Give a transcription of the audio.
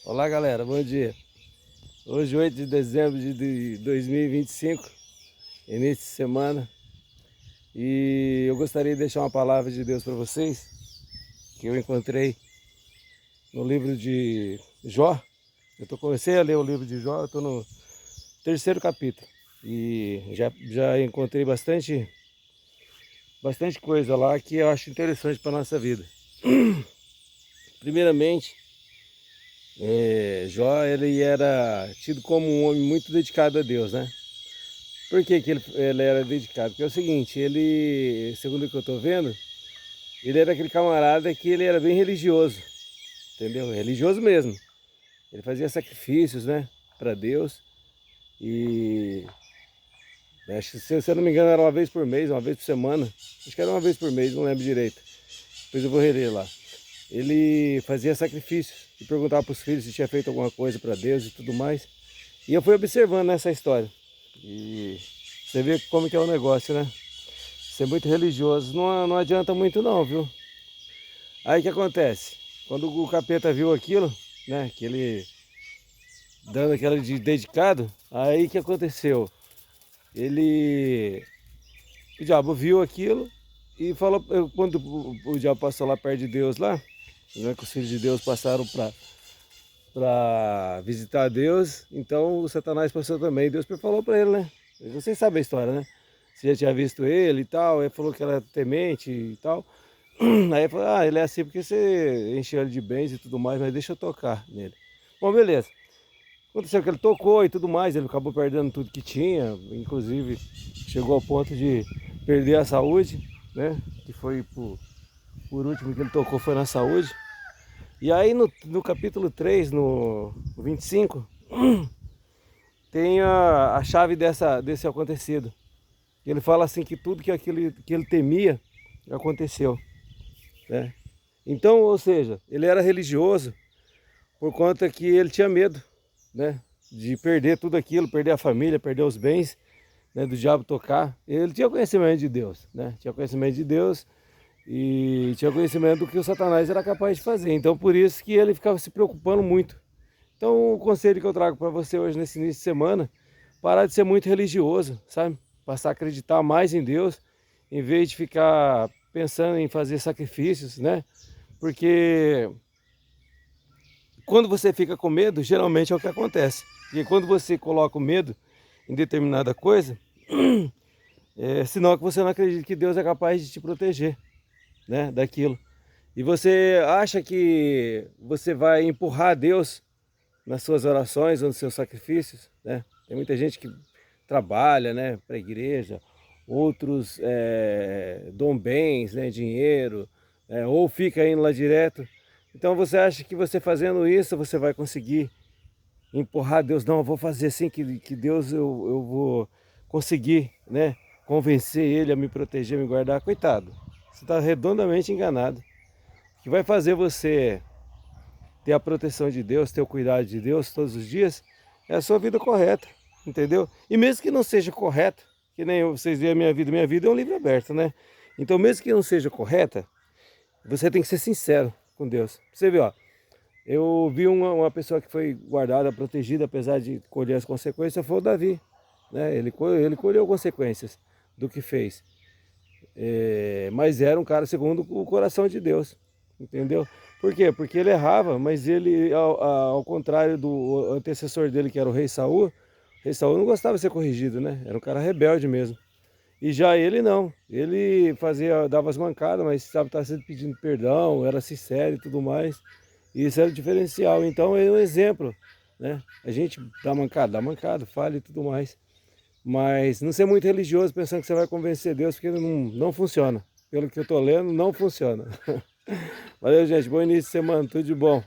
Olá galera, bom dia. Hoje 8 de dezembro de 2025, início de semana. E eu gostaria de deixar uma palavra de Deus para vocês, que eu encontrei no livro de Jó. Comecei a ler o livro de Jó, eu estou no terceiro capítulo. E já encontrei bastante coisa lá que eu acho interessante para a nossa vida. Primeiramente, Jó ele era tido como um homem muito dedicado a Deus, né? Por que ele era dedicado? Porque é o seguinte, ele, segundo o que eu estou vendo, ele era aquele camarada que ele era bem religioso, entendeu? Religioso mesmo. Ele fazia sacrifícios, né, para Deus. E acho que, se eu não me engano, era uma vez por mês, uma vez por semana. Acho que era uma vez por mês, não lembro direito. Depois eu vou reler lá. Ele fazia sacrifícios e perguntava para os filhos se tinha feito alguma coisa para Deus e tudo mais. E eu fui observando nessa história. E você vê como que é o negócio, né? Ser muito religioso não adianta muito não, viu? Aí o que acontece? Quando o capeta viu aquilo, né? Que ele dando aquela de dedicado, aí o que aconteceu? Ele... O diabo viu aquilo e falou... Quando o diabo passou lá perto de Deus lá, né, que os filhos de Deus passaram para visitar Deus, então o Satanás passou também. Deus falou para ele, né? Vocês sabem a história, né? Você já tinha visto ele e tal, ele falou que era temente e tal. Aí ele falou, ele é assim porque você encheu ele de bens e tudo mais, mas deixa eu tocar nele. Bom, beleza. Aconteceu que ele tocou e tudo mais, ele acabou perdendo tudo que tinha, inclusive chegou ao ponto de perder a saúde, né? Que foi por último que ele tocou foi na saúde. E aí no capítulo 3, no 25, tem a chave desse acontecido. Ele fala assim que tudo que ele temia aconteceu, né? Então, ou seja, ele era religioso por conta que ele tinha medo, né, de perder tudo aquilo, perder a família, perder os bens, né, do diabo tocar. Ele tinha conhecimento de Deus, né? Tinha conhecimento de Deus e tinha conhecimento do que o Satanás era capaz de fazer. Então, por isso que ele ficava se preocupando muito. Então, o conselho que eu trago para você hoje nesse início de semana, parar de ser muito religioso, sabe? Passar a acreditar mais em Deus, em vez de ficar pensando em fazer sacrifícios, né? Porque quando você fica com medo, geralmente é o que acontece. E quando você coloca o medo em determinada coisa, é sinal que você não acredita que Deus é capaz de te proteger, né, daquilo. E você acha que você vai empurrar Deus nas suas orações ou nos seus sacrifícios, né? Tem muita gente que trabalha, né, para a igreja, outros dão bens, né, dinheiro, ou fica indo lá direto. Então você acha que você fazendo isso você vai conseguir empurrar Deus? Não, eu vou fazer assim que Deus eu vou conseguir, né, convencer Ele a me proteger, me guardar. Coitado, você está redondamente enganado. O que vai fazer você ter a proteção de Deus, ter o cuidado de Deus todos os dias, é a sua vida correta, entendeu? E mesmo que não seja correta, que nem vocês veem minha vida é um livro aberto, né? Então mesmo que não seja correta, você tem que ser sincero com Deus. Você vê, ó, eu vi uma pessoa que foi guardada, protegida, apesar de colher as consequências, foi o Davi, né? Ele colheu consequências do que fez. Mas era um cara segundo o coração de Deus, entendeu? Por quê? Porque ele errava, mas ele, ao contrário do antecessor dele, que era o rei Saul não gostava de ser corrigido, né? Era um cara rebelde mesmo. E já ele não, ele dava as mancadas, mas sabe, estava sempre pedindo perdão, era sincero e tudo mais. E isso era o diferencial, então é um exemplo, né? A gente dá mancada, falha e tudo mais. Mas não ser muito religioso pensando que você vai convencer Deus, porque não funciona. Pelo que eu estou lendo, não funciona. Valeu, gente. Bom início de semana. Tudo de bom.